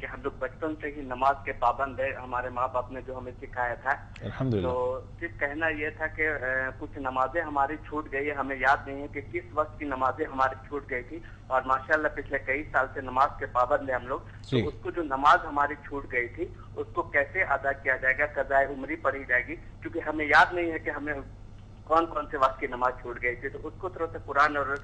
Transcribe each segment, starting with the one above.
کہ ہم لوگ بچپن سے ہی نماز کے پابند ہے. ہمارے ماں باپ نے جو ہمیں سکھایا تھا. الحمدللہ. تو صرف کہنا یہ تھا کہ کچھ نمازیں ہماری چھوٹ گئی ہے. ہمیں یاد نہیں ہے کہ کس وقت کی نمازیں ہماری چھوٹ گئی تھی, اور ماشاءاللہ پچھلے کئی سال سے نماز کے پابند ہیں ہم لوگ. تو اس کو جو نماز ہماری چھوٹ گئی تھی اس کو کیسے ادا کیا جائے گا؟ قضاء عمری پڑھی جائے گی, کیونکہ ہمیں یاد نہیں ہے کہ ہمیں کون کون سے وقت کی نماز چھوٹ گئی تھی. تو اس کو تھوڑا سا قرآن اور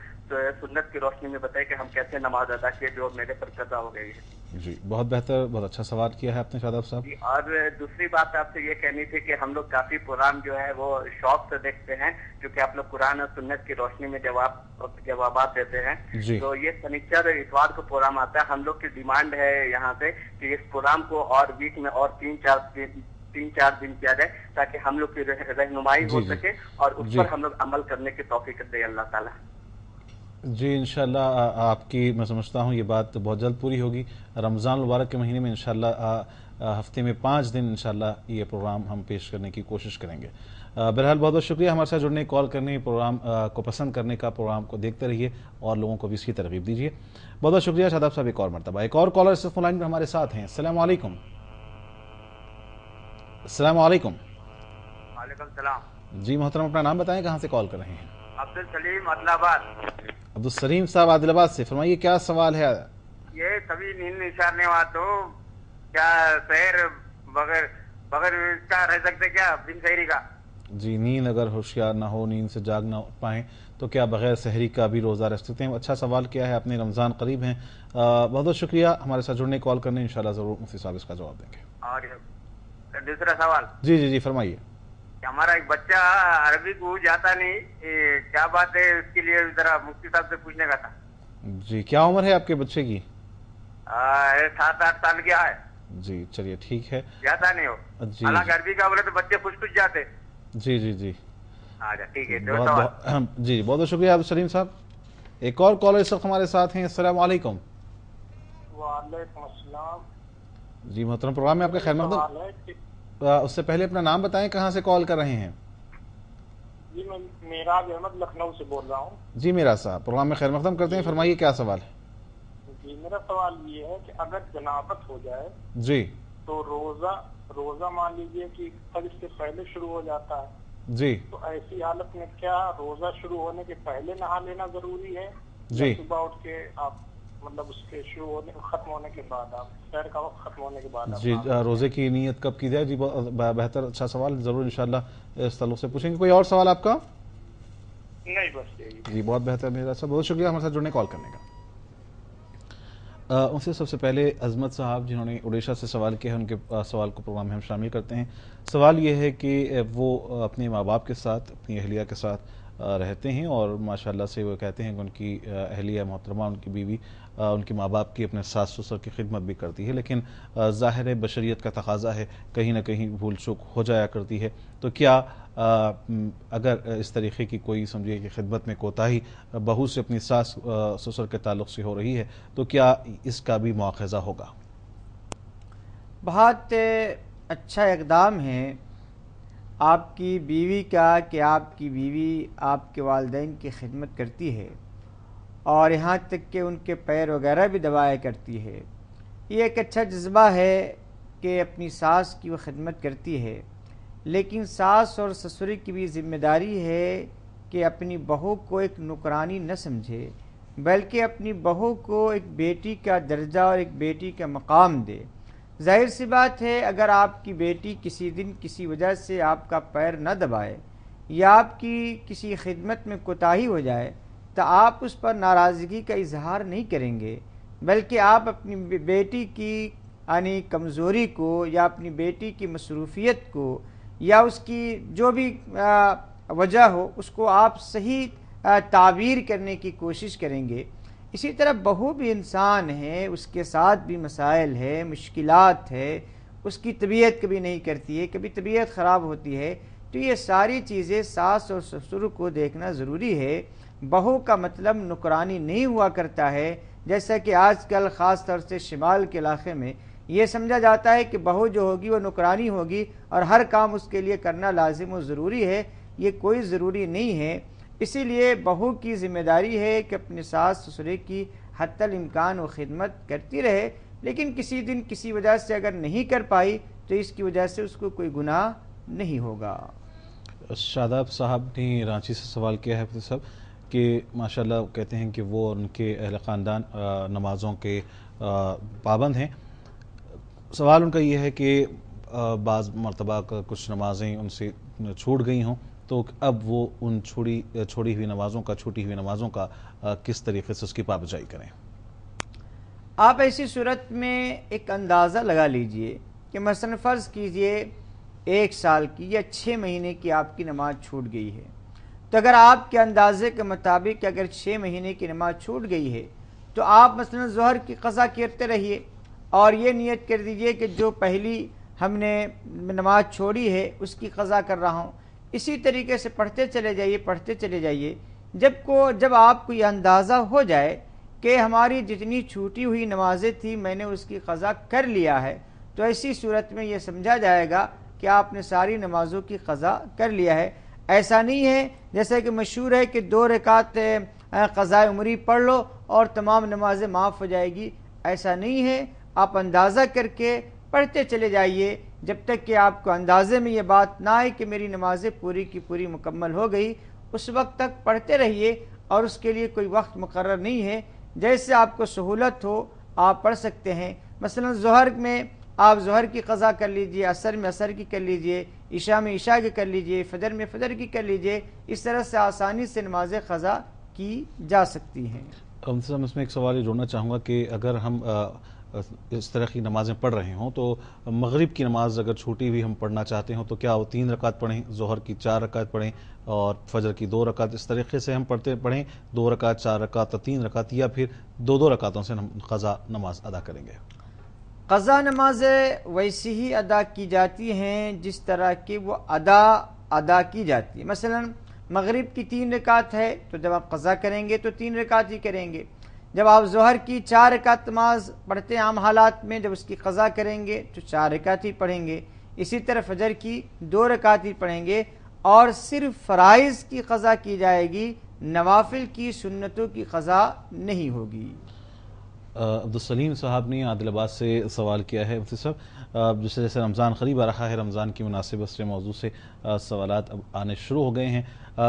سنت کی روشنی میں بتائے کہ ہم کیسے نماز ادا کیے جو میرے پر قضا ہو گئی ہے. جی بہت بہتر, بہت اچھا سوال کیا ہے آپ نے شاداب صاحب. اور دوسری بات آپ سے یہ کہنی تھی کہ ہم لوگ کافی پران جو ہے وہ شوق سے دیکھتے ہیں, کیونکہ آپ لوگ قرآن اور سنت کی روشنی میں جوابات دیتے ہیں. تو یہ سنیچر اور اتوار کو پروگرام آتا ہے. ہم لوگ کی ڈیمانڈ ہے یہاں سے کہ اس پروگرام کو اور ویک میں اور 3-4 دن کیا جائے, تاکہ ہم لوگ کی رہنمائی ہو سکے اور اس پر ہم لوگ عمل کرنے کی توفیق دے اللہ تعالیٰ. جی انشاءاللہ آپ کی میں سمجھتا ہوں یہ بات بہت جلد پوری ہوگی. رمضان المبارک کے مہینے میں انشاءاللہ ہفتے میں 5 دن انشاءاللہ یہ پروگرام ہم پیش کرنے کی کوشش کریں گے. بہرحال بہت بہت شکریہ ہمارے ساتھ جڑنے, کال کرنے, پروگرام کو پسند کرنے کا. پروگرام کو دیکھتے رہیے اور لوگوں کو بھی اس کی ترغیب دیجیے. بہت بہت شکریہ شاداب صاحب. ایک اور مرتبہ ایک اور کالر اس فون لائن پر ہمارے ساتھ ہیں. السلام علیکم. السلام علیکم. وعلیکم السلام. جی محترم اپنا نام بتائیں, کہاں سے کال کر رہے ہیں؟ عبدالسلیم عادل آباد. عبدالسلیم صاحب عادل آباد سے, فرمائیے کیا سوال ہے؟ یہ سبھی نیند نشارنے والے تو کیا شہر بغیر اس کا رہ سکتے کیا بن شہری کا؟ جی نیند اگر ہوشیار نہ ہو, نیند سے جاگ نہ پائیں تو کیا بغیر سحری کا بھی روزہ رکھ سکتے ہیں؟ اچھا سوال کیا ہے آپ نے, رمضان قریب ہیں. بہت بہت شکریہ ہمارے ساتھ جڑنے, کال کرنے, انشاءاللہ ضرور مفتی صاحب اس کا جواب دیں گے. اور دوسرا سوال جی فرمائیے. ہمارا ایک بچہ عربی کو جاتا نہیں, کیا بات ہے اس کے لیے ذرا مفتی صاحب سے پوچھنے کا تھا. جی کیا عمر ہے آپ کے بچے کی؟ 7-8 سال کیا ہے. جی چلیے ٹھیک ہے. جاتا نہیں ہو, حالانکہ عربی کا بولے تو بچے کچھ جاتے. جی ٹھیک ہے. جی بہت بہت شکریہ عبدالسلیم صاحب. ایک اور کالر اس وقت ہمارے ساتھ ہیں. السلام علیکم. وعلیکم السلام. جی محترم پروگرام میں آپ کا خیر مقدم. اس سے پہلے اپنا نام بتائیں, کہاں سے کال کر رہے ہیں؟ جی میں میراج احمد لکھنؤ سے بول رہا ہوں. جی میراج صاحب پروگرام میں خیر مقدم کرتے ہیں, فرمائیے کیا سوال ہے؟ جی میرا سوال یہ ہے کہ اگر جنابت ہو جائے جی تو روزہ مان لیجئے کہ فجر سے پہلے شروع ہو جاتا ہے. جی تو ایسی حالت میں کیا روزہ شروع ہونے کے پہلے نہا لینا ضروری ہے؟ جی صبح اٹھ کے آپ مطلب اس کے ختم ہونے کے بعد, آپ سحر کا وقت ختم ہونے کے بعد جی روزے کی نیت کب کی جائے؟ جی بہتر, اچھا سوال, ضرور انشاءاللہ اس تعلق سے پوچھیں گے. کوئی اور سوال آپ کا؟ نہیں بس یہی. جی بہت بہتر میرا صاحب, بہت شکریہ ہمارے ساتھ جڑنے, کال کرنے کا. ان سے سب سے پہلے عظمت صاحب جنہوں نے اڑیسہ سے سوال کیا ہے, ان کے سوال کو پروگرام میں ہم شامل کرتے ہیں. سوال یہ ہے کہ وہ اپنے ماں باپ کے ساتھ, اپنی اہلیہ کے ساتھ رہتے ہیں اور ماشاءاللہ سے وہ کہتے ہیں کہ ان کی اہلیہ محترمہ, ان کی بیوی ان کے ماں باپ کی, اپنے ساس سسر کی خدمت بھی کرتی ہے, لیکن ظاہر بشریت کا تقاضا ہے, کہیں نہ کہیں بھول چوک ہو جایا کرتی ہے. تو کیا اگر اس طریقے کی کوئی سمجھیے کہ خدمت میں کوتاہی بہو سے اپنی ساس سسر کے تعلق سے ہو رہی ہے تو کیا اس کا بھی مواخذہ ہوگا؟ بہت اچھا اقدام ہے آپ کی بیوی کا کہ آپ کی بیوی آپ کے والدین کی خدمت کرتی ہے اور یہاں تک کہ ان کے پیر وغیرہ بھی دبایا کرتی ہے. یہ ایک اچھا جذبہ ہے کہ اپنی ساس کی وہ خدمت کرتی ہے, لیکن ساس اور سسر کی بھی ذمہ داری ہے کہ اپنی بہو کو ایک نوکرانی نہ سمجھے, بلکہ اپنی بہو کو ایک بیٹی کا درجہ اور ایک بیٹی کا مقام دے. ظاہر سی بات ہے اگر آپ کی بیٹی کسی دن کسی وجہ سے آپ کا پیر نہ دبائے یا آپ کی کسی خدمت میں کوتاہی ہو جائے تو آپ اس پر ناراضگی کا اظہار نہیں کریں گے, بلکہ آپ اپنی بیٹی کی یعنی کمزوری کو یا اپنی بیٹی کی مصروفیت کو یا اس کی جو بھی وجہ ہو اس کو آپ صحیح تعبیر کرنے کی کوشش کریں گے. اسی طرح بہو بھی انسان ہے, اس کے ساتھ بھی مسائل ہے, مشکلات ہے, اس کی طبیعت کبھی نہیں کرتی ہے, کبھی طبیعت خراب ہوتی ہے. تو یہ ساری چیزیں ساس اور سسر کو دیکھنا ضروری ہے. بہو کا مطلب نوکرانی نہیں ہوا کرتا ہے, جیسا کہ آج کل خاص طور سے شمال کے علاقے میں یہ سمجھا جاتا ہے کہ بہو جو ہوگی وہ نوکرانی ہوگی اور ہر کام اس کے لیے کرنا لازم و ضروری ہے. یہ کوئی ضروری نہیں ہے. اسی لیے بہو کی ذمہ داری ہے کہ اپنے ساس سسرے کی حتی الامکان وہ خدمت کرتی رہے، لیکن کسی دن کسی وجہ سے اگر نہیں کر پائی تو اس کی وجہ سے اس کو کوئی گناہ نہیں ہوگا۔ شاداب صاحب نے رانچی سے سوال کیا ہے حفیظ صاحب کہ ماشاءاللہ کہتے ہیں کہ وہ اور ان کے اہل خاندان نمازوں کے پابند ہیں۔ سوال ان کا یہ ہے کہ بعض مرتبہ کچھ نمازیں ان سے چھوٹ گئی ہوں، تو اب وہ ان چھوٹی ہوئی نمازوں کا کس طریقے سے اس کی پابجائی کریں؟ آپ ایسی صورت میں ایک اندازہ لگا لیجئے کہ مثلا فرض کیجئے 1 سال کی یا 6 مہینے کی آپ کی نماز چھوٹ گئی ہے، تو اگر آپ کے اندازے کے مطابق اگر 6 مہینے کی نماز چھوٹ گئی ہے تو آپ مثلا ظہر کی قضا کرتے رہیے اور یہ نیت کر دیجئے کہ جو پہلی ہم نے نماز چھوڑی ہے اس کی قضا کر رہا ہوں، اسی طریقے سے پڑھتے چلے جائیے جب آپ کو یہ اندازہ ہو جائے کہ ہماری جتنی چھوٹی ہوئی نمازیں تھیں میں نے اس کی قضا کر لیا ہے، تو ایسی صورت میں یہ سمجھا جائے گا کہ آپ نے ساری نمازوں کی قضا کر لیا ہے۔ ایسا نہیں ہے جیسا کہ مشہور ہے کہ 2 رکعت قضاء عمری پڑھ لو اور تمام نمازیں معاف ہو جائے گی، ایسا نہیں ہے۔ آپ اندازہ کر کے پڑھتے چلے جائیے جب تک کہ آپ کو اندازے میں یہ بات نہ آئے کہ میری نمازیں پوری کی پوری مکمل ہو گئی، اس وقت تک پڑھتے رہیے، اور اس کے لیے کوئی وقت مقرر نہیں ہے، جیسے آپ کو سہولت ہو آپ پڑھ سکتے ہیں۔ مثلا ظہر میں آپ ظہر کی قضا کر لیجئے، عصر میں عصر کی کر لیجئے، عشاء میں عشاء کی کر لیجئے، فجر میں فجر کی کر لیجئے، اس طرح سے آسانی سے نمازیں قضا کی جا سکتی ہیں۔ اس میں ایک سوال یہ جوڑنا چاہوں گا کہ اگر ہم اس طرح کی نمازیں پڑھ رہے ہوں تو مغرب کی نماز اگر چھوٹی ہوئی ہم پڑھنا چاہتے ہوں تو کیا وہ 3 رکعت پڑھیں، ظہر کی 4 رکعت پڑھیں اور فجر کی 2 رکعت، اس طریقے سے ہم پڑھیں 2 رکعت 4 رکعت 3 رکعت، یا پھر 2 رکعتوں سے ہم قضا نماز ادا کریں گے؟ قضا نمازیں ویسی ہی ادا کی جاتی ہیں جس طرح کہ وہ ادا کی جاتی ہے۔ مثلا مغرب کی 3 رکعت ہے تو جب آپ قضا کریں گے تو 3 رکعت ہی کریں گے۔ جب آپ ظہر کی 4 رکعت نماز پڑھتے ہیں عام حالات میں، جب اس کی قضا کریں گے تو 4 رکعت ہی پڑھیں گے۔ اسی طرح فجر کی 2 رکعت ہی پڑھیں گے، اور صرف فرائض کی قضا کی جائے گی، نوافل کی سنتوں کی قضا نہیں ہوگی۔ عبدالسلیم صاحب نے عادل آباد سے سوال کیا ہے مفتی صاحب، جیسے رمضان قریب آ رہا ہے، رمضان کی مناسبت سے موضوع سے سوالات اب آنے شروع ہو گئے ہیں۔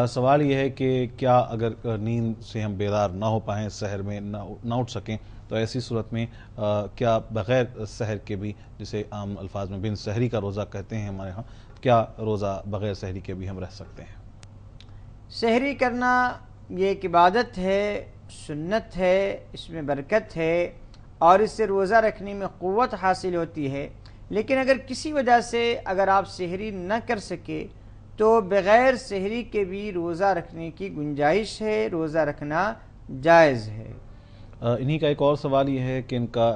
سوال یہ ہے کہ کیا اگر نیند سے ہم بیدار نہ ہو پائیں، سحر میں نہ اٹھ سکیں، تو ایسی صورت میں کیا بغیر سحر کے بھی، جسے عام الفاظ میں بن سحری کا روزہ کہتے ہیں ہمارے ہاں، کیا روزہ بغیر سحری کے بھی ہم رہ سکتے ہیں؟ سحری کرنا یہ ایک عبادت ہے، سنت ہے، اس میں برکت ہے اور اس سے روزہ رکھنے میں قوت حاصل ہوتی ہے، لیکن اگر کسی وجہ سے اگر آپ سحری نہ کر سکے تو بغیر سحری کے بھی روزہ رکھنے کی گنجائش ہے، روزہ رکھنا جائز ہے۔ انہی کا ایک اور سوال یہ ہے کہ ان کا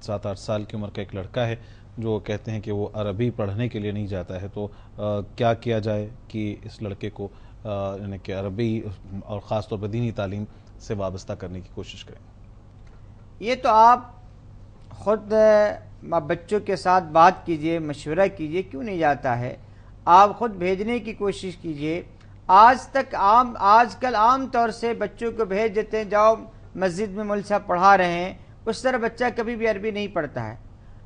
7-8 سال کی عمر کا ایک لڑکا ہے جو کہتے ہیں کہ وہ عربی پڑھنے کے لیے نہیں جاتا ہے، تو کیا کیا جائے کہ اس لڑکے کو یعنی کہ عربی اور خاص طور پر دینی تعلیم سے وابستہ کرنے کی کوشش کریں؟ یہ تو آپ خود بچوں کے ساتھ بات کیجئے، مشورہ کیجئے، کیوں نہیں جاتا ہے، آپ خود بھیجنے کی کوشش کیجئے۔ آج کل عام طور سے بچوں کو بھیج دیتے ہیں، جاؤ مسجد میں مولوی صاحب پڑھا رہے ہیں، اس طرح بچہ کبھی بھی عربی نہیں پڑھتا ہے۔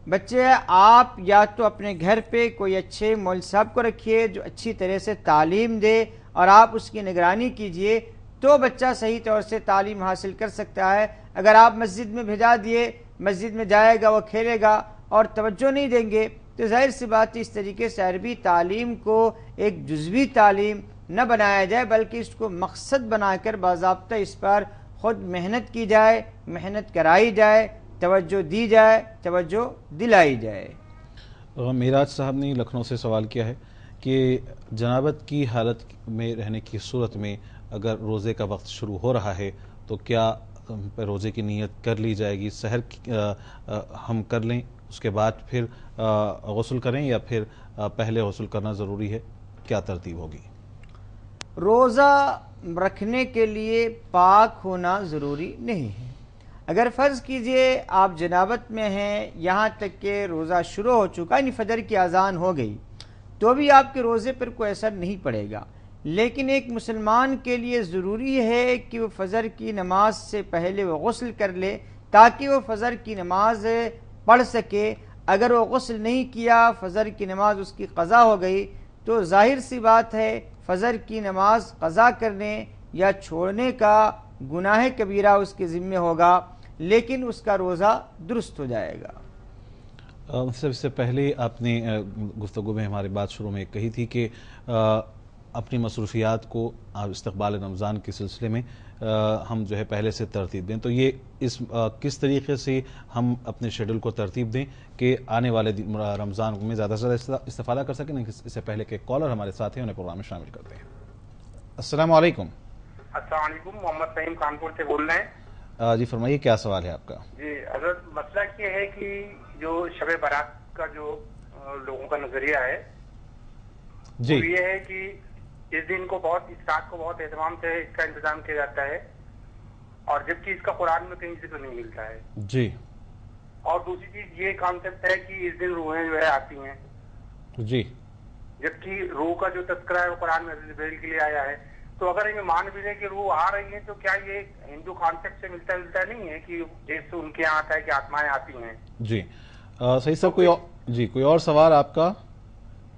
بچے آپ یا تو اپنے گھر پہ کوئی اچھے مولوی صاحب کو رکھیے جو اچھی طرح سے تعلیم دے اور آپ اس کی نگرانی کیجئے، تو بچہ صحیح طور سے تعلیم حاصل کر سکتا ہے۔ اگر آپ مسجد میں بھیجا دیے، مسجد میں جائے گا، وہ کھیلے گا اور توجہ نہیں دیں گے، تو ظاہر سی بات ہے اس طریقے سے عربی تعلیم کو ایک جزوی تعلیم نہ بنایا جائے، بلکہ اس کو مقصد بنا کر باضابطہ اس پر خود محنت کی جائے، محنت کرائی جائے، توجہ دی جائے، توجہ دلائی جائے۔ میراج صاحب نے لکھنؤ سے سوال کیا ہے کہ جنابت کی حالت میں رہنے کی صورت میں اگر روزے کا وقت شروع ہو رہا ہے تو کیا روزے کی نیت کر لی جائے گی، سحر ہم کر لیں، اس کے بعد پھر غسل کریں، یا پھر پہلے غسل کرنا ضروری ہے، کیا ترتیب ہوگی؟ روزہ رکھنے کے لیے پاک ہونا ضروری نہیں ہے۔ اگر فرض کیجئے آپ جنابت میں ہیں، یہاں تک کہ روزہ شروع ہو چکا، یعنی فجر کی اذان ہو گئی، تو بھی آپ کے روزے پر کوئی اثر نہیں پڑے گا، لیکن ایک مسلمان کے لیے ضروری ہے کہ وہ فجر کی نماز سے پہلے وہ غسل کر لے تاکہ وہ فجر کی نماز پڑھ سکے۔ اگر وہ غسل نہیں کیا، فجر کی نماز اس کی قضا ہو گئی، تو ظاہر سی بات ہے فجر کی نماز قضا کرنے یا چھوڑنے کا گناہ کبیرہ اس کے ذمہ ہوگا، لیکن اس کا روزہ درست ہو جائے گا۔ سب سے پہلے آپ نے گفتگو میں ہماری بات شروع میں کہی تھی کہ اپنی مصروفیات کو استقبال رمضان کے سلسلے میں ہم جو ہے پہلے سے ترتیب دیں، تو یہ کس طریقے سے ہم اپنے شیڈول کو ترتیب دیں کہ آنے والے رمضان میں زیادہ سے زیادہ استفادہ کر سکیں؟ اس سے پہلے کہ کالر ہمارے ساتھ ہیں، انہیں پروگرام میں شامل کرتے ہیں۔ السلام علیکم۔ السلام علیکم، محمد فہیم کانپور سے بول رہے ہیں۔ جی فرمائیے، کیا سوال ہے آپ کا؟ جی حضرت، مسئلہ یہ ہے کہ جو شب برات کا جو لوگوں کا نظریہ ہے جی وہ یہ ہے کہ اس دن کو اس رات کو بہت اہتمام سے اس کا انتظام کیا جاتا ہے، اور جبکہ اس کا قرآن میں کہیں ذکر نہیں ملتا ہے۔ جی، اور دوسری چیز یہ کانسیپٹ ہے کہ اس دن روحیں جو ہے آتی ہیں، جی جبکہ روح کا جو تذکرہ ہے وہ قرآن میں ذکر کے لیے آیا ہے۔ تو اگر ہمیں مان بھی لیں کہ روح آ رہی ہیں، تو کیا یہ ہندو کانسیپٹ سے ملتا نہیں ہے کہ جیسے ان کے یہاں آتا ہے کہ آتمائیں آتی ہیں؟ جی صحیح صاحب، کوئی اور سوال آپ کا؟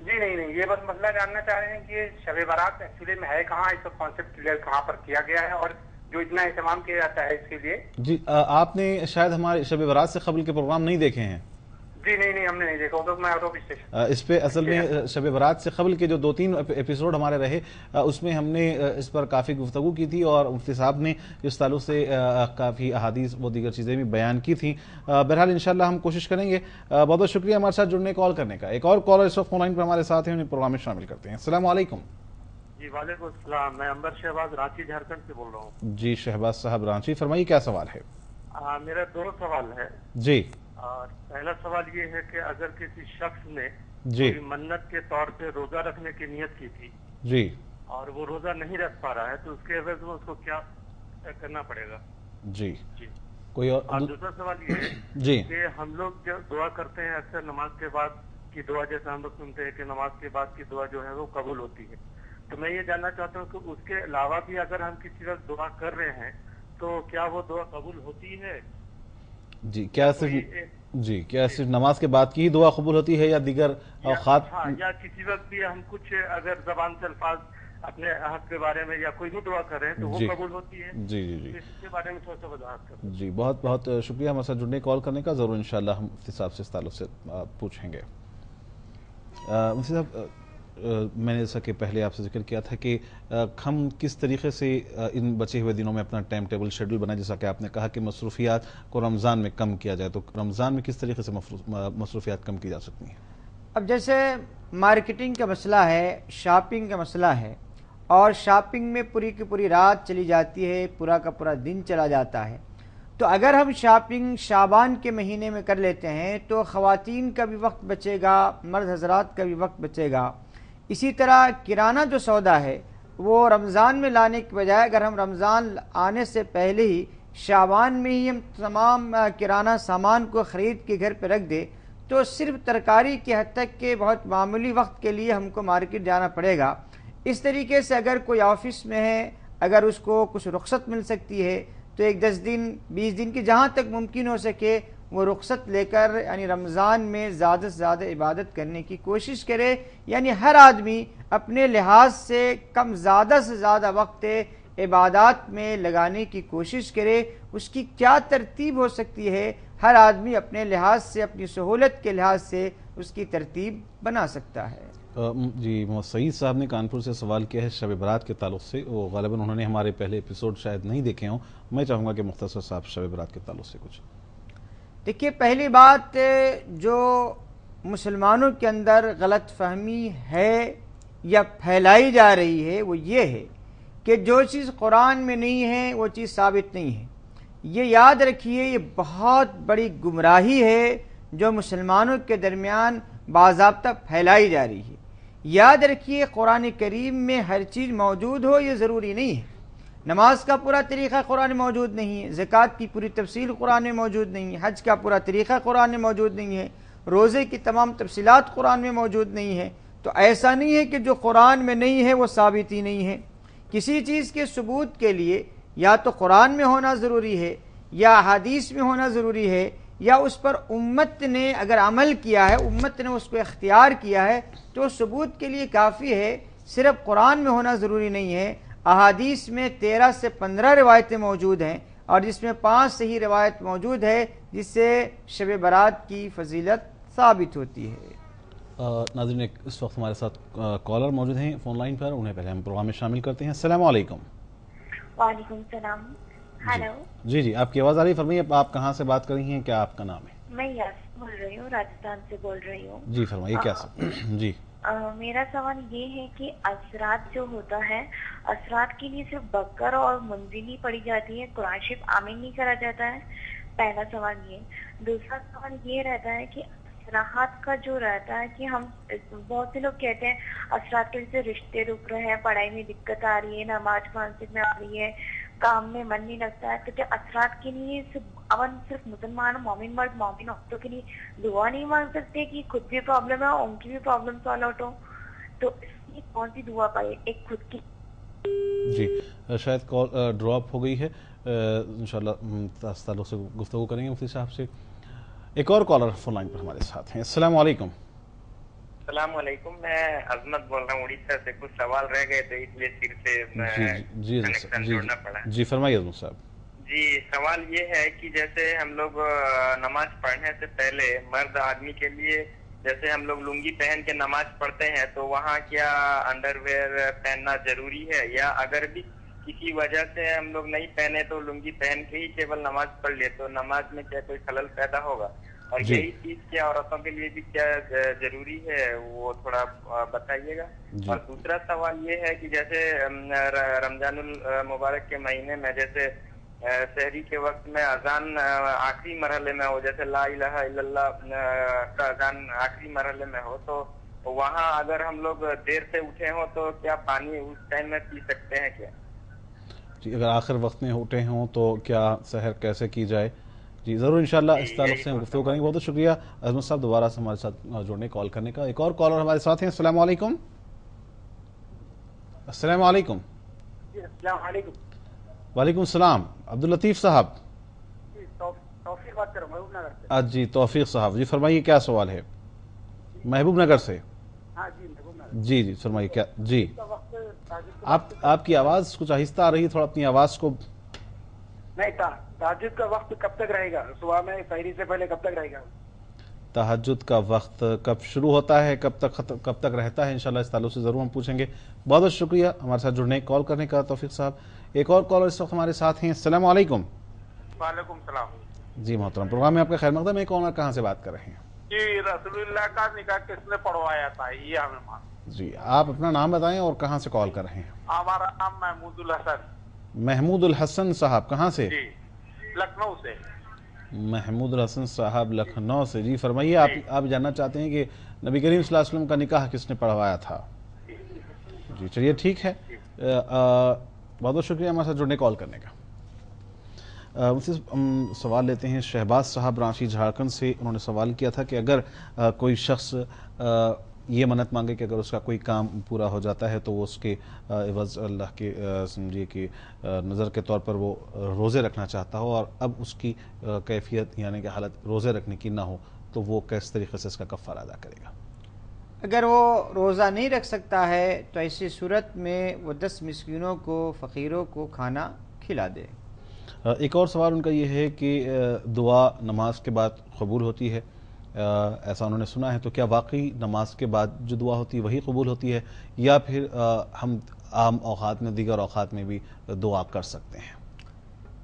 جی نہیں، یہ بس مسئلہ جاننا چاہ رہے ہیں کہ شب برات ایکچولی میں ہے کہاں، اس کا کانسیپٹ کلیئر کہاں پر کیا گیا ہے، اور جو اتنا اہتمام کیا جاتا ہے اس کے لیے۔ جی آپ نے شاید ہمارے شب برات سے قبل کے پروگرام نہیں دیکھے ہیں؟ جی نہیں، ہم نے نہیں دیکھا، تو میں آؤٹ آف اسٹیشن۔ اس پہ اصل میں شب برات سے قبل کے جو 2-3 ایپیسوڈ ہمارے رہے، اس میں ہم نے اس پر کافی گفتگو کی تھی، اور مفتی صاحب نے اس تعلق سے کافی احادیث و دیگر چیزیں بھی بیان کی تھیں۔ بہرحال انشاءاللہ ہم کوشش کریں گے۔ بہت بہت شکریہ ہمارے ساتھ جڑنے، کال کرنے کا۔ ایک اور کالر اس وقت فون لائن پر ہمارے ساتھ ہیں، انہیں پروگرام میں شامل کرتے ہیں۔ السلام علیکم۔ جی وعلیکم السلام، میں انور شہباز رانچی جھارکھنڈ سے بول رہا ہوں۔ جی شہباز صاحب رانچی، فرمائیے کیا سوال ہے؟ میرا 2 سوال ہے۔ جی، اور پہلا سوال یہ ہے کہ اگر کسی شخص نے جی کوئی منت کے طور پہ روزہ رکھنے کی نیت کی تھی جی اور وہ روزہ نہیں رکھ پا رہا ہے، تو اس کے عوض میں اس کو کیا کرنا پڑے گا؟ جی جی۔ کوئی اور دوسرا سوال یہ ہے جی کہ ہم لوگ جو دعا کرتے ہیں اکثر نماز کے بعد کی دعا، جیسے ہم لوگ سنتے ہیں کہ نماز کے بعد کی دعا جو ہے وہ قبول ہوتی ہے، تو میں یہ جاننا چاہتا ہوں کہ اس کے علاوہ بھی اگر ہم کسی وقت دعا کر رہے ہیں تو کیا وہ دعا قبول ہوتی ہے؟ جی، کیا صرف نماز کے بعد کی ہی دعا قبول ہوتی ہے یا دیگر اوقات؟ ہاں، یا کسی وقت بھی ہم کچھ اگر زبان سے الفاظ اپنے حق کے بارے میں یا کوئی بھی دعا کر رہے ہیں تو وہ قبول ہوتی ہے؟ جی جی جی اس کے بارے میں تھوڑا سا وضاحت کریں۔ جی، بہت بہت شکریہ ہمارے ساتھ جڑنے، کال کرنے کا۔ ضرور انشاءاللہ ہم مفتی صاحب سے اس تعلق سے پوچھیں گے۔ مفتی صاحب، میں نے جیسا کہ پہلے آپ سے ذکر کیا تھا کہ ہم کس طریقے سے ان بچے ہوئے دنوں میں اپنا ٹائم ٹیبل شیڈول بنائیں، جیسا کہ آپ نے کہا کہ مصروفیات کو رمضان میں کم کیا جائے، تو رمضان میں کس طریقے سے مصروفیات کم کی جا سکتی ہیں؟ اب جیسے مارکیٹنگ کا مسئلہ ہے، شاپنگ کا مسئلہ ہے، اور شاپنگ میں پوری کی پوری رات چلی جاتی ہے، پورا کا پورا دن چلا جاتا ہے، تو اگر ہم شاپنگ شعبان کے مہینے میں کر لیتے ہیں تو خواتین کا بھی وقت بچے گا، مرد حضرات کا بھی وقت بچے گا۔ اسی طرح کرانہ جو سودا ہے وہ رمضان میں لانے کے بجائے اگر ہم رمضان آنے سے پہلے ہی شعبان میں ہی ہم تمام کرانہ سامان کو خرید کے گھر پہ رکھ دے تو صرف ترکاری کے حد تک کے بہت معمولی وقت کے لیے ہم کو مارکیٹ جانا پڑے گا۔ اس طریقے سے اگر کوئی آفس میں ہے، اگر اس کو کچھ رخصت مل سکتی ہے تو ایک 10 دن 20 دن کی جہاں تک ممکن ہو سکے وہ رخصت لے کر یعنی رمضان میں زیادہ سے زیادہ عبادت کرنے کی کوشش کرے، یعنی ہر آدمی اپنے لحاظ سے زیادہ سے زیادہ وقت عبادات میں لگانے کی کوشش کرے۔ اس کی کیا ترتیب ہو سکتی ہے، ہر آدمی اپنے لحاظ سے، اپنی سہولت کے لحاظ سے اس کی ترتیب بنا سکتا ہے۔ جی، محمد سعید صاحب نے کانپور سے سوال کیا ہے شب برات کے تعلق سے، وہ غالباً انہوں نے ہمارے پہلے ایپیسوڈ شاید نہیں دیکھے ہوں، میں چاہوں گا کہ مختصر صاحب شب برات کے تعلق سے کچھ۔ دیکھیے، پہلی بات جو مسلمانوں کے اندر غلط فہمی ہے یا پھیلائی جا رہی ہے وہ یہ ہے کہ جو چیز قرآن میں نہیں ہے وہ چیز ثابت نہیں ہے۔ یہ یاد رکھیے، یہ بہت بڑی گمراہی ہے جو مسلمانوں کے درمیان باضابطہ پھیلائی جا رہی ہے۔ یاد رکھیے، قرآن کریم میں ہر چیز موجود ہو یہ ضروری نہیں ہے۔ نماز کا پورا طریقہ قرآن میں موجود نہیں ہے، زکوٰۃ کی پوری تفصیل قرآن میں موجود نہیں ہے، حج کا پورا طریقہ قرآن میں موجود نہیں ہے، روزے کی تمام تفصیلات قرآن میں موجود نہیں ہے۔ تو ایسا نہیں ہے کہ جو قرآن میں نہیں ہے وہ ثابت ہی نہیں ہے. کسی چیز کے ثبوت کے لیے یا تو قرآن میں ہونا ضروری ہے یا حدیث میں ہونا ضروری ہے, یا اس پر امت نے اگر عمل کیا ہے, امت نے اس کو اختیار کیا ہے, تو ثبوت کے لیے کافی ہے. صرف قرآن میں ہونا ضروری نہیں ہے. احادیث میں 13 سے 15 روایتیں موجود ہیں, اور جس میں 5 صحیح روایت موجود ہے جس سے شب برات کی فضیلت ثابت ہوتی ہے. ناظرین اس وقت ہمارے ساتھ کالر موجود ہیں فون لائن پر, انہیں پہلے ہم پروگرام میں شامل کرتے ہیں. السلام علیکم. وعلیکم السلام. ہیلو. جی آپ کی آواز آ رہی ہے, فرمائیے آپ کہاں سے بات کر رہی ہیں, کیا آپ کا نام ہے؟ میں یاسمین بول رہی ہوں, راجستھان سے بول رہی ہوں. جی فرمائیے کیا جی میرا سوال یہ ہے کہ اثرات جو ہوتا ہے, اثرات کے لیے صرف بکر اور منزلی پڑھی جاتی ہے, قرآن شریف آمین نہیں کرا جاتا ہے. پہلا سوال یہ. دوسرا سوال یہ رہتا ہے کہ اثرات کا جو رہتا ہے کہ ہم بہت سے لوگ کہتے ہیں اثرات کے وجہ سے رشتے رک رہے ہیں, پڑھائی میں دقت آ رہی ہے, نماز مسجد میں آ رہی ہے, کام میں من نہیں لگتا ہے, تو کیا اثرات کے لیے صرف مسلمان مومن مرد مومن عورتوں کے لیے دعا نہیں مانگ سکتے کہ خود بھی پرابلم ہے ان کی بھی پرابلم سالو آؤٹ ہو؟ تو اس لیے کون سی دعا پائے؟ ایک خود کی. جی شاید کال ڈراپ ہو گئی ہے, انشاءاللہ اس تعلق سے گفتگو کریں گے مفتی صاحب سے. ایک اور کالر فون لائن پر ہمارے ساتھ ہیں. السلام علیکم. السلام علیکم, میں عظمت بول رہا ہوں اڑیسہ سے. کچھ سوال رہ گئے تھے اس لیے پھر سے کنیکشن جوڑنا پڑا. جی فرمائیے عظمت صاحب. جی سوال یہ ہے کہ جیسے ہم لوگ نماز پڑھنے سے پہلے مرد آدمی کے لیے جیسے ہم لوگ لنگی پہن کے نماز پڑھتے ہیں, تو وہاں کیا انڈر ویئر پہننا ضروری ہے, یا اگر بھی کسی وجہ سے ہم لوگ نہیں پہنے تو لنگی پہن کے ہی کیول نماز پڑھ لیے تو نماز میں کیا کوئی خلل پیدا ہوگا؟ اور یہی چیز کیا عورتوں کے لیے بھی کیا ضروری ہے, وہ تھوڑا بتائیے گا. اور دوسرا سوال یہ ہے کہ جیسے رمضان المبارک کے مہینے میں جیسے سحری کے وقت میں اذان آخری مرحلے میں ہو, جیسے لا الہ الا اللہ کا اذان آخری مرحلے میں ہو, تو وہاں اگر ہم لوگ دیر سے اٹھے ہوں تو کیا پانی اس ٹائم میں پی سکتے ہیں کیا؟ جی اگر آخر وقت میں اٹھے ہوں تو کیا سحر کیسے کی جائے؟ جی ضرور انشاءاللہ اس تعلق سے ہم گفتگو کریں گے. بہت بہت شکریہ عظمت صاحب دوبارہ سے ہمارے ساتھ جڑنے کال کرنے کا. ایک اور کالر ہمارے ساتھ ہیں. السلام علیکم. السلام علیکم. السلام علیکم. وعلیکم السلام. عبداللطیف صاحب. توفیق بات کر رہا ہوں محبوب نگر سے. جی توفیق صاحب, جی فرمائیے کیا سوال ہے؟ محبوب نگر سے. ہاں جی محبوب نگر. جی فرمائیے کیا. جی آپ کی آواز کچھ آہستہ آ رہی ہے, تھوڑا اپنی آواز کو. نہیں, تہجد کا وقت کب تک رہے گا؟ صبح میں سحری سے پہلے کب تک رہے گا؟ تہجد کا وقت کب شروع ہوتا ہے, کب تک رہتا ہے, انشاءاللہ اس تعلق سے ضرور ہم پوچھیں گے. بہت بہت شکریہ ہمارے ساتھ جڑنے کال کرنے کا توفیق صاحب. ایک اور کالر اس وقت ہمارے ساتھ ہیں. السلام علیکم. وعلیکم السلام. جی محترم, پروگرام میں آپ کا خیر مقدم ہے. کون اور کہاں سے بات کر رہے ہیں؟ جی رسول اللہ کا نکاح کس نے پڑھوایا تھا یہ ہمیں معلوم. جی آپ اپنا نام بتائیں اور کہاں سے کال کر رہے ہیں؟ ہمارا نام محمود الحسن. محمود الحسن صاحب کہاں سے؟ جی لکھنؤ سے. محمود الحسن صاحب لکھنؤ سے. جی فرمائیے, آپ جاننا چاہتے ہیں کہ نبی کریم صلی اللہ علیہ وسلم کا نکاح کس نے پڑھوایا تھا؟ جی چلیے ٹھیک ہے, بہت بہت شکریہ ہمارے ساتھ جڑنے کال کرنے کا. سوال لیتے ہیں شہباز صاحب رانچی جھارکھنڈ سے. انہوں نے سوال کیا تھا کہ اگر کوئی شخص یہ منت مانگے کہ اگر اس کا کوئی کام پورا ہو جاتا ہے تو وہ اس کے عوض اللہ کے سمجھیے کہ نظر کے طور پر وہ روزے رکھنا چاہتا ہو, اور اب اس کی کیفیت یعنی کہ حالت روزے رکھنے کی نہ ہو, تو وہ کس طریقے سے اس کا کفارہ ادا کرے گا؟ اگر وہ روزہ نہیں رکھ سکتا ہے تو ایسی صورت میں وہ 10 مسکینوں کو, فقیروں کو کھانا کھلا دے. ایک اور سوال ان کا یہ ہے کہ دعا نماز کے بعد قبول ہوتی ہے, ایسا انہوں نے سنا ہے, تو کیا واقعی نماز کے بعد جو دعا ہوتی ہے وہی قبول ہوتی ہے, یا پھر ہم عام اوقات میں, دیگر اوقات میں بھی دعا کر سکتے ہیں؟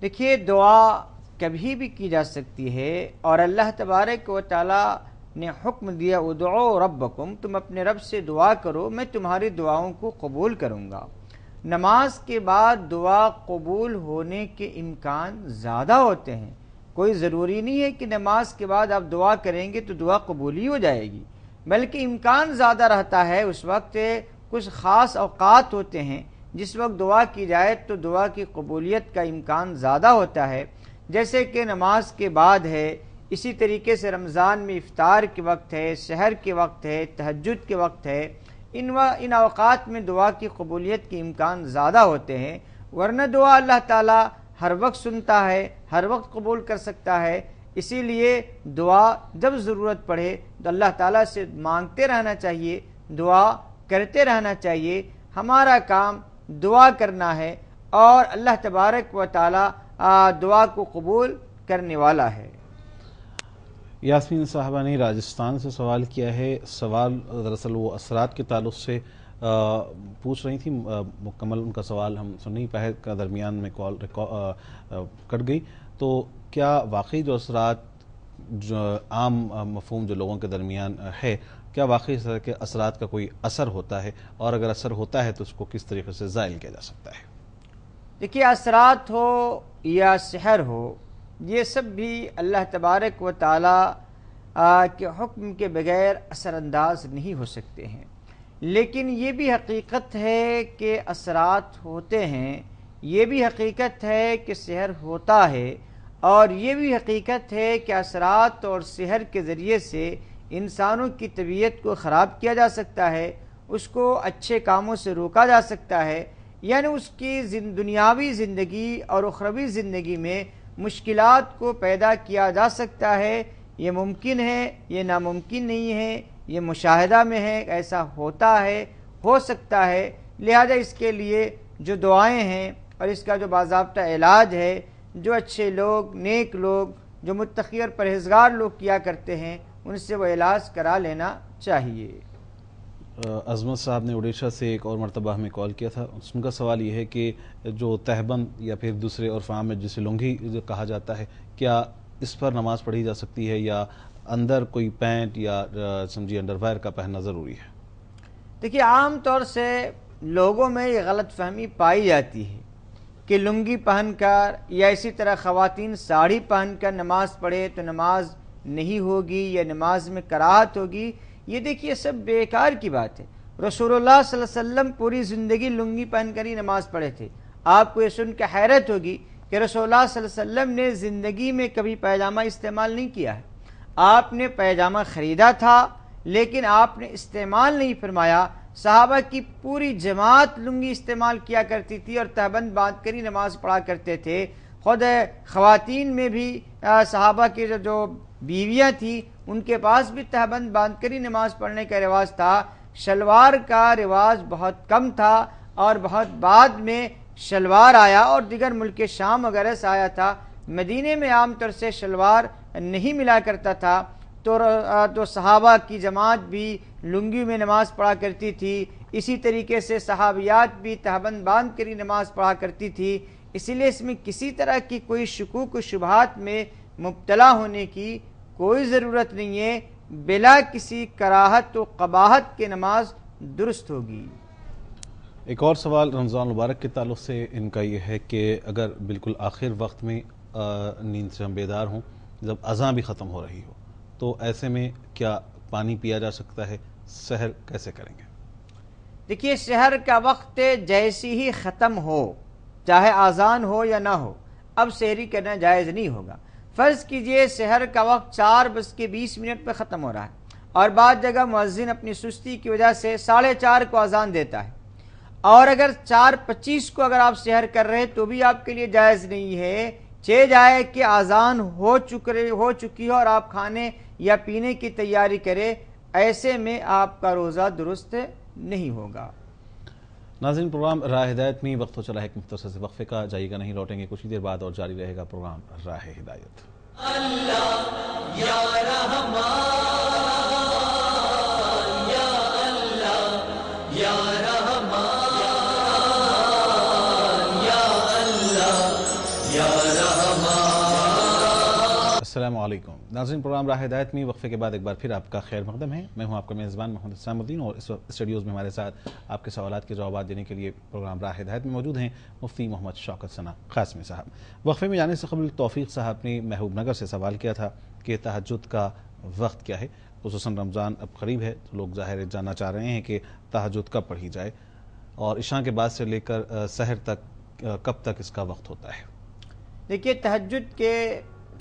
دیکھیے دعا کبھی بھی کی جا سکتی ہے, اور اللہ تبارک و تعالی نے حکم دیا ادعو ربکم, تم اپنے رب سے دعا کرو, میں تمہاری دعاؤں کو قبول کروں گا. نماز کے بعد دعا قبول ہونے کے امکان زیادہ ہوتے ہیں. کوئی ضروری نہیں ہے کہ نماز کے بعد آپ دعا کریں گے تو دعا قبول ہی ہو جائے گی, بلکہ امکان زیادہ رہتا ہے. اس وقت کچھ خاص اوقات ہوتے ہیں جس وقت دعا کی جائے تو دعا کی قبولیت کا امکان زیادہ ہوتا ہے, جیسے کہ نماز کے بعد ہے, اسی طریقے سے رمضان میں افطار کے وقت ہے، سحر کے وقت ہے، تہجد کے وقت ہے، ان اوقات میں دعا کی قبولیت کے امکان زیادہ ہوتے ہیں، ورنہ دعا اللہ تعالیٰ ہر وقت سنتا ہے، ہر وقت قبول کر سکتا ہے۔ اسی لیے دعا جب ضرورت پڑے تو اللہ تعالیٰ سے مانگتے رہنا چاہیے، دعا کرتے رہنا چاہیے۔ ہمارا کام دعا کرنا ہے اور اللہ تبارک و تعالیٰ دعا کو قبول کرنے والا ہے۔ یاسمین صاحبہ نے راجستھان سے سوال کیا ہے۔ سوال دراصل وہ اثرات کے تعلق سے پوچھ رہی تھی، مکمل ان کا سوال ہم سن نہیں پائے، درمیان میں کال کٹ گئی۔ تو کیا واقعی جو اثرات جو عام مفہوم جو لوگوں کے درمیان ہے، کیا واقعی اس طرح کے اثرات کا کوئی اثر ہوتا ہے، اور اگر اثر ہوتا ہے تو اس کو کس طریقے سے زائل کیا جا سکتا ہے؟ دیکھیے، اثرات ہو یا سحر ہو، یہ سب بھی اللہ تبارک و تعالیٰ کے حکم کے بغیر اثر انداز نہیں ہو سکتے ہیں، لیکن یہ بھی حقیقت ہے کہ اثرات ہوتے ہیں، یہ بھی حقیقت ہے کہ سحر ہوتا ہے، اور یہ بھی حقیقت ہے کہ اثرات اور سحر کے ذریعے سے انسانوں کی طبیعت کو خراب کیا جا سکتا ہے، اس کو اچھے کاموں سے روکا جا سکتا ہے، یعنی اس کی دنیاوی زندگی اور اخروی زندگی میں مشکلات کو پیدا کیا جا سکتا ہے۔ یہ ممکن ہے، یہ ناممکن نہیں ہے، یہ مشاہدہ میں ہے، ایسا ہوتا ہے، ہو سکتا ہے۔ لہذا اس کے لیے جو دعائیں ہیں اور اس کا جو باضابطہ علاج ہے، جو اچھے لوگ، نیک لوگ، جو متقی اور پرہیزگار لوگ کیا کرتے ہیں، ان سے وہ علاج کرا لینا چاہیے۔ عظمت صاحب نے اڑیشہ سے ایک اور مرتبہ ہمیں کال کیا تھا، ان کا سوال یہ ہے کہ جو تہبند یا پھر دوسرے عرف عام میں جسے لنگھی کہا جاتا ہے، کیا اس پر نماز پڑھی جا سکتی ہے، یا اندر کوئی پینٹ یا سمجھیے انڈر ویئر کا پہننا ضروری ہے؟ دیکھیے، عام طور سے لوگوں میں یہ غلط فہمی پائی جاتی ہے کہ لنگی پہن کر یا اسی طرح خواتین ساڑی پہن کر نماز پڑھے تو نماز نہیں ہوگی یا نماز میں کراہت ہوگی۔ یہ دیکھیے سب بیکار کی بات ہے۔ رسول اللہ صلی اللہ علیہ وسلم پوری زندگی لنگی پہن کر ہی نماز پڑھے تھے۔ آپ کو یہ سن کے حیرت ہوگی کہ رسول اللہ صلی اللہ علیہ وسلم نے زندگی میں کبھی پیجامہ استعمال نہیں کیا ہے۔ آپ نے پیجامہ خریدا تھا لیکن آپ نے استعمال نہیں فرمایا۔ صحابہ کی پوری جماعت لنگی استعمال کیا کرتی تھی اور تہبند باندھ کر ہی نماز پڑھا کرتے تھے۔ خود خواتین میں بھی صحابہ کی جو بیویاں تھیں ان کے پاس بھی تہبند باندھ کر ہی نماز پڑھنے کا رواج تھا۔ شلوار کا رواج بہت کم تھا اور بہت بعد میں شلوار آیا اور دیگر ملک شام وغیرہ سے آیا تھا۔ مدینے میں عام طور سے شلوار نہیں ملا کرتا تھا، تو صحابہ کی جماعت بھی لنگی میں نماز پڑھا کرتی تھی۔ اسی طریقے سے صحابیات بھی تہبند باندھ کر ہی نماز پڑھا کرتی تھی۔ اسی لیے اس میں کسی طرح کی کوئی شکوک و شبہات میں مبتلا ہونے کی کوئی ضرورت نہیں ہے۔ بلا کسی کراہت و قباحت کے نماز درست ہوگی۔ ایک اور سوال رمضان مبارک کے تعلق سے ان کا یہ ہے کہ اگر بالکل آخر وقت میں نیند سے ہم بیدار ہوں، جب اذان بھی ختم ہو رہی ہو، تو ایسے میں کیا پانی پیا جا سکتا ہے؟ سحر کیسے کریں گے؟ دیکھیے، سحر کا وقت جیسی ہی ختم ہو، چاہے اذان ہو یا نہ ہو، اب سحری کرنا جائز نہیں ہوگا۔ فرض کیجئے سحر کا وقت 4:20 پہ ختم ہو رہا ہے اور بعض جگہ مؤذن اپنی سستی کی وجہ سے 4:30 کو اذان دیتا ہے، اور اگر 4:25 کو اگر آپ سحر کر رہے تو بھی آپ کے لیے جائز نہیں ہے۔ جائے کہ اذان ہو چکی ہو اور آپ کھانے یا پینے کی تیاری کرے، ایسے میں آپ کا روزہ درست نہیں ہوگا۔ ناظرین، پروگرام راہ ہدایت میں وقت ہو چلا ہے ایک مختصر سے وقفے کا، جائیے گا نہیں، لوٹیں گے کچھ ہی دیر بعد اور جاری رہے گا پروگرام راہ ہدایت۔ اللہ یا رحمان، یا اللہ یا رحمان، یا اللہ یا رحمان۔ السلام علیکم ناظرین، پروگرام راہ ہدایت میں وقفے کے بعد ایک بار پھر آپ کا خیر مقدم ہے۔ میں ہوں آپ کا میزبان محمد حسام الدین، اور اس وقت اسٹوڈیوز میں ہمارے ساتھ آپ کے سوالات کے جوابات دینے کے لیے پروگرام راہ ہدایت میں موجود ہیں مفتی محمد شوکت ثنا قاسمی صاحب۔ وقفے میں جانے سے قبل توفیق صاحب نے محبوب نگر سے سوال کیا تھا کہ تہجد کا وقت کیا ہے، خصوصاً رمضان اب قریب ہے تو لوگ ظاہر جاننا چاہ رہے ہیں کہ تہجد کب پڑھی جائے، اور عشاء کے بعد سے لے کر سحر تک کب تک اس کا وقت ہوتا ہے؟ دیکھیے، تہجد کے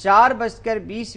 4:20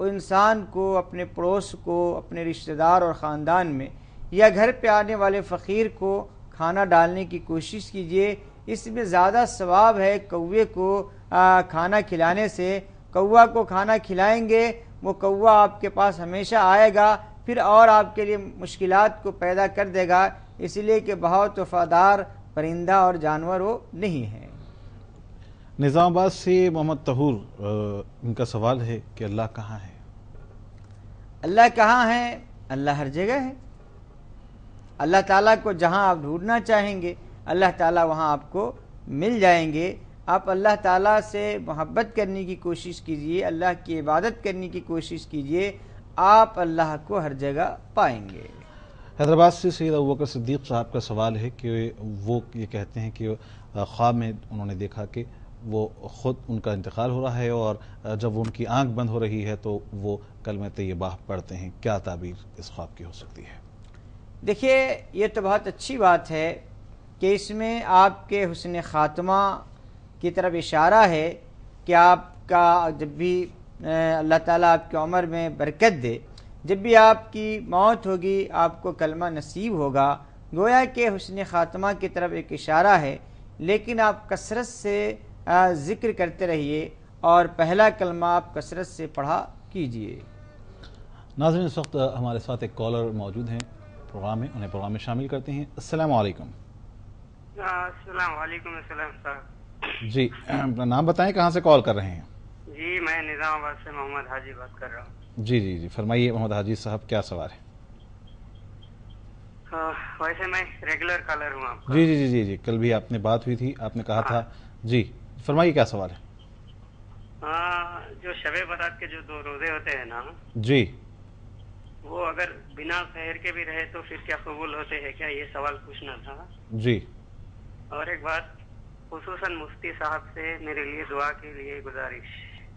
انسان کو، اپنے پڑوس کو، اپنے رشتہ دار اور خاندان میں یا گھر پہ آنے والے فقیر کو کھانا ڈالنے کی کوشش کیجئے. اس میں زیادہ ثواب ہے کوے کو کھانا کھلانے سے. کوا کو کھانا کھلائیں گے، وہ کوا آپ کے پاس ہمیشہ آئے گا، پھر اور آپ کے لیے مشکلات کو پیدا کر دے گا، اس لیے کہ بہت وفادار پرندہ اور جانور وہ نہیں ہے. نظام آباد سے محمد طہور، ان کا سوال ہے کہ اللہ کہاں ہے؟ اللہ کہاں ہے؟ اللہ ہر جگہ ہے. اللہ تعالیٰ کو جہاں آپ ڈھونڈنا چاہیں گے اللہ تعالیٰ وہاں آپ کو مل جائیں گے. آپ اللہ تعالیٰ سے محبت کرنے کی کوشش کیجئے، اللہ کی عبادت کرنے کی کوشش کیجئے، آپ اللہ کو ہر جگہ پائیں گے. حیدرآباد سے سید ابوبکر صدیق صاحب کا سوال ہے کہ وہ یہ کہتے ہیں کہ خواب میں انہوں نے دیکھا کہ وہ خود ان کا انتقال ہو رہا ہے اور جب ان کی آنکھ بند ہو رہی ہے تو وہ کلمہ طیبہ پڑھتے ہیں. کیا تعبیر اس خواب کی ہو سکتی ہے؟ دیکھیے یہ تو بہت اچھی بات ہے کہ اس میں آپ کے حسن خاتمہ کی طرف اشارہ ہے کہ آپ کا جب بھی اللہ تعالیٰ آپ کی عمر میں برکت دے، جب بھی آپ کی موت ہوگی آپ کو کلمہ نصیب ہوگا. گویا کہ حسن خاتمہ کی طرف ایک اشارہ ہے، لیکن آپ کثرت سے ذکر کرتے رہیے اور پہلا کلمہ آپ کثرت سے پڑھا کیجئے. ناظرین اس وقت ہمارے ساتھ ایک کالر موجود ہیں پروگرام میں، انہیں پروگرام میں شامل کرتے ہیں. السلام علیکم. السلام علیکم. السلام صاحب. جی اپنا نام بتائیں، کہاں سے کال کر رہے ہیں؟ جی میں نظام آباد سے محمد حاجی بات کر رہا ہوں. جی فرمائیے محمد حاجی صاحب، کیا سوال ہے؟ ویسے میں ریگولر کالر ہوں آپ کا. جی کل بھی آپ نے بات ہوئی تھی، آپ نے کہا تھا. جی فرمائیے کیا سوال ہے؟ جو شب برات کے جو 2 روزے ہوتے ہیں نا، جی وہ اگر بنا سحر کے بھی رہے تو پھر کیا قبول ہوتے ہیں کیا؟ یہ سوال پوچھنا تھا. جی اور ایک بات خصوصاً مفتی صاحب سے میرے لیے دعا کے لیے گزارش.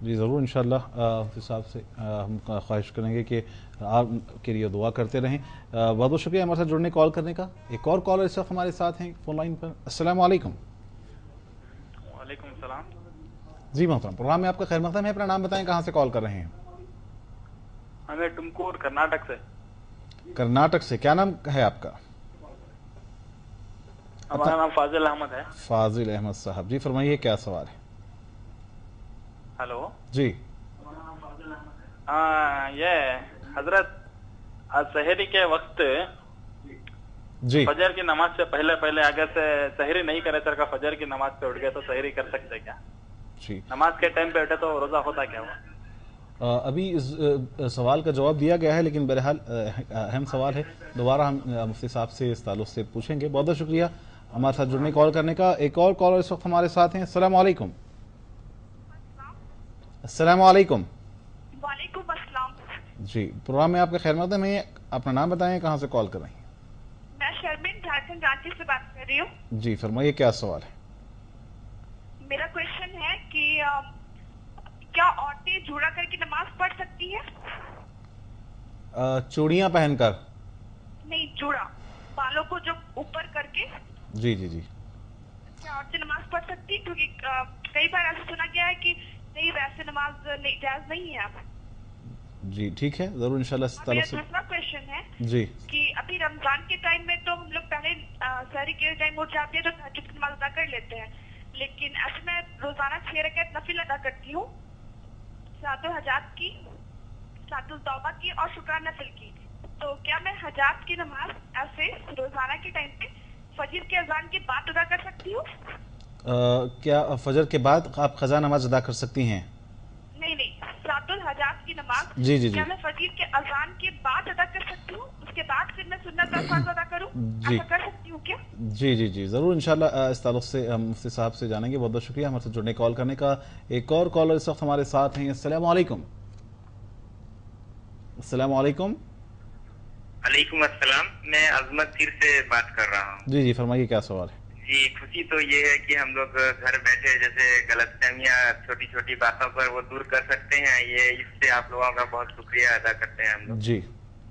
جی ضرور انشاءاللہ مفتی صاحب سے ہم خواہش کریں گے کہ آپ کے لیے دعا کرتے رہیں. بہت بہت شکریہ ہمارے ساتھ جڑنے کال کرنے کا. ایک اور کالر اس وقت ہمارے ساتھ ہیں فون لائن پر. السلام علیکم. وعلیکم السلام. جی محترم، پروگرام میں آپ کا خیر مقدم ہے. اپنا نام بتائیں، کہاں سے کال کر رہے ہیں؟ ہمیں ٹمکور کرناٹک سے. کرناٹک سے. کیا نام ہے آپ کا؟ ہمارا نام فاضل احمد ہے. فاضل احمد صاحب، جی فرمائیے کیا سوال ہے؟ ہلو. جی یہ حضرت سحری کے وقت جی فجر کی نماز سے پہلے اگر سے سحری نہیں کرے سر کا فجر کی نماز پہ اٹھ گئے تو سحری کر سکتے کیا؟ جی نماز کے ٹائم پہ اٹھے تو روزہ ہوتا کیا وہ؟ ابھی اس سوال کا جواب دیا گیا ہے، لیکن بہرحال اہم سوال ہے، دوبارہ ہم مفتی صاحب سے اس تعلق سے پوچھیں گے. بہت بہت شکریہ ہمارے ساتھ جڑنے کال کرنے کا. ایک اور کالر اس وقت ہمارے ساتھ ہیں. السلام علیکم. السلام علیکم. وعلیکم السلام. جی پروگرام میں آپ کا خیر مقدم ہے. اپنا نام بتائیں، کہاں سے کال کر رہی ہیں؟ میں شرمین جھارکھنڈ رانچی سے بات کر رہی ہوں. جی فرمائیے کیا سوال ہے؟ میرا کوشچن ہے کہ کیا عورتیں جوڑا کر کے نماز پڑھ سکتی ہیں؟ چوڑیاں پہن کر نہیں، جوڑا بالوں کو جو اوپر کر کے. جی کیا عورتیں نماز پڑھ سکتی؟ کیونکہ کئی بار ایسا سنا گیا ہے کہ نہیں ویسے نماز جائز نہیں ہے. جی ٹھیک ہے، ضرور انشاءاللہ اس طرح سے. دوسرا کوشچن ہے جی کہ ابھی رمضان کے ٹائم میں تو ہم لوگ پہلے سحری کے ٹائم اٹھ جاتے ہیں تو تہجد کی نماز ادا کر لیتے ہیں، لیکن ایسے میں روزانہ 6 رکعت نفل ادا کرتی ہوں، صلاۃ الحاجات کی، صلاۃ التوبہ کی اور شکرانہ نفل کی. تو کیا میں حاجات کی نماز ایسے روزانہ کے ٹائم پہ فجر کے اذان کے بعد ادا کر سکتی ہوں؟ کیا فجر کے بعد آپ قضا نماز ادا کر سکتی ہیں؟ نہیں، صلاۃ الحاجات کی نماز جی کیا میں فجر کے اذان کے بعد ادا کر سکتی ہوں؟ اس کے بعد پھر میں سنت افراد ادا کروں؟ ایسا کر سکتی ہوں کیا؟ جی ضرور انشاءاللہ اس تعلق سے ہم مفتی صاحب سے جانیں گے. بہت بہت شکریہ ہمارے ساتھ جڑنے کال کرنے کا. ایک اور کالر اس وقت ہمارے ساتھ ہیں. السلام علیکم. السلام علیکم. وعلیکم السلام. میں عظمت پیر سے بات کر رہا ہوں. جی فرمائیے کیا سوال ہے؟ جی خوشی تو یہ ہے کہ ہم لوگ گھر بیٹھے جیسے غلط فہمیاں چھوٹی چھوٹی باتوں پر وہ دور کر سکتے ہیں. یہ اس سے آپ لوگوں کا بہت شکریہ ادا کرتے ہیں ہم لوگ. جی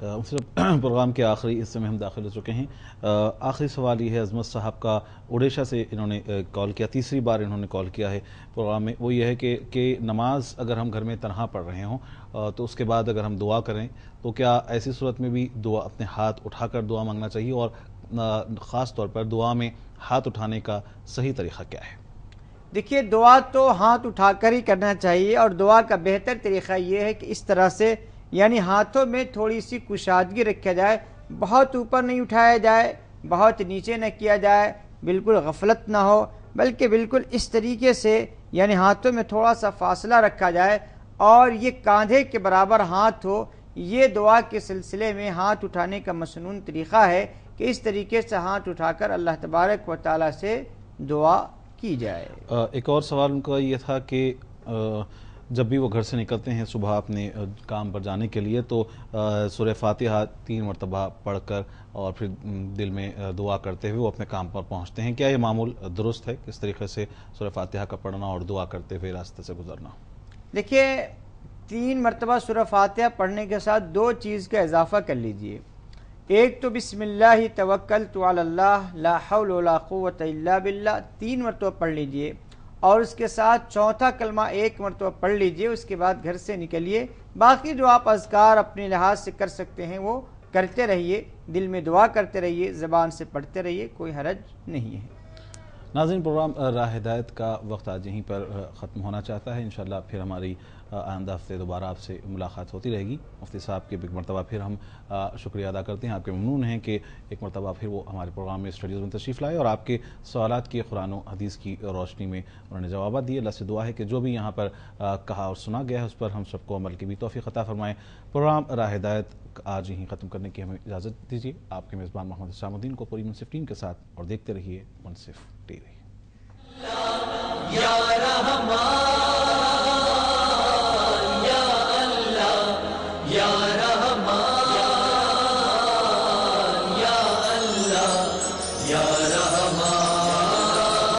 پروگرام کے آخری حصے میں ہم داخل ہو چکے ہیں. آخری سوال یہ ہے عظمت صاحب کا، اڑیشہ سے انہوں نے کال کیا، تیسری بار انہوں نے کال کیا ہے پروگرام میں. وہ یہ ہے کہ نماز اگر ہم گھر میں تنہا پڑھ رہے ہوں تو اس کے بعد اگر ہم دعا کریں تو کیا ایسی صورت میں بھی دعا اپنے ہاتھ اٹھا کر دعا مانگنا چاہیے، اور خاص طور پر دعا میں ہاتھ اٹھانے کا صحیح طریقہ کیا ہے؟ دیکھیے، دعا تو ہاتھ اٹھا کر ہی کرنا چاہیے، اور دعا کا بہتر طریقہ یہ ہے کہ اس طرح سے یعنی ہاتھوں میں تھوڑی سی کشادگی رکھا جائے، بہت اوپر نہیں اٹھایا جائے، بہت نیچے نہ کیا جائے، بالکل غفلت نہ ہو، بلکہ بالکل اس طریقے سے یعنی ہاتھوں میں تھوڑا سا فاصلہ رکھا جائے اور یہ کاندھے کے برابر ہاتھ ہو. یہ دعا کے سلسلے میں ہاتھ اٹھانے کا مسنون طریقہ ہے کہ اس طریقے سے ہاتھ اٹھا کر اللہ تبارک و تعالیٰ سے دعا کی جائے. ایک اور سوال ان کا یہ تھا کہ جب بھی وہ گھر سے نکلتے ہیں صبح اپنے کام پر جانے کے لیے تو سورہ فاتحہ 3 مرتبہ پڑھ کر اور پھر دل میں دعا کرتے ہوئے وہ اپنے کام پر پہنچتے ہیں. کیا یہ معمول درست ہے؟ کس طریقے سے سورہ فاتحہ کا پڑھنا اور دعا کرتے ہوئے راستے سے گزرنا؟ دیکھیے، 3 مرتبہ سورہ فاتحہ پڑھنے کے ساتھ 2 چیز کا اضافہ کر لیجئے. ایک تو بسم اللہ توکلت علی اللہ لا حول ولا قوت الا باللہ 3 مرتبہ پڑھ لیجئے، اور اس کے ساتھ چوتھا کلمہ 1 مرتبہ پڑھ لیجئے. اس کے بعد گھر سے نکلیے، باقی جو آپ اذکار اپنے لحاظ سے کر سکتے ہیں وہ کرتے رہیے، دل میں دعا کرتے رہیے، زبان سے پڑھتے رہیے، کوئی حرج نہیں ہے. ناظرین، پروگرام راہ ہدایت کا وقت آج یہیں پر ختم ہونا چاہتا ہے. انشاءاللہ پھر ہماری آئندہ ہفتے دوبارہ آپ سے ملاقات ہوتی رہے گی. مفتی صاحب کے ایک مرتبہ پھر ہم شکریہ ادا کرتے ہیں، آپ کے ممنون ہیں کہ ایک مرتبہ پھر وہ ہمارے پروگرام میں اسٹوڈیوز میں تشریف لائے اور آپ کے سوالات کی قرآن و حدیث کی روشنی میں انہوں نے جوابات دیے. اللہ سے دعا ہے کہ جو بھی یہاں پر کہا اور سنا گیا ہے اس پر ہم سب کو عمل کی بھی توفیق عطا فرمائے. پروگرام راہ ہدایت آج یہیں ختم کرنے کی ہمیں اجازت دیجیے. آپ کے میزبان محمد حسام الدین کو پوری منصف ٹیم کے ساتھ، اور دیکھتے رہیے منصف ٹی وی. یا رحمان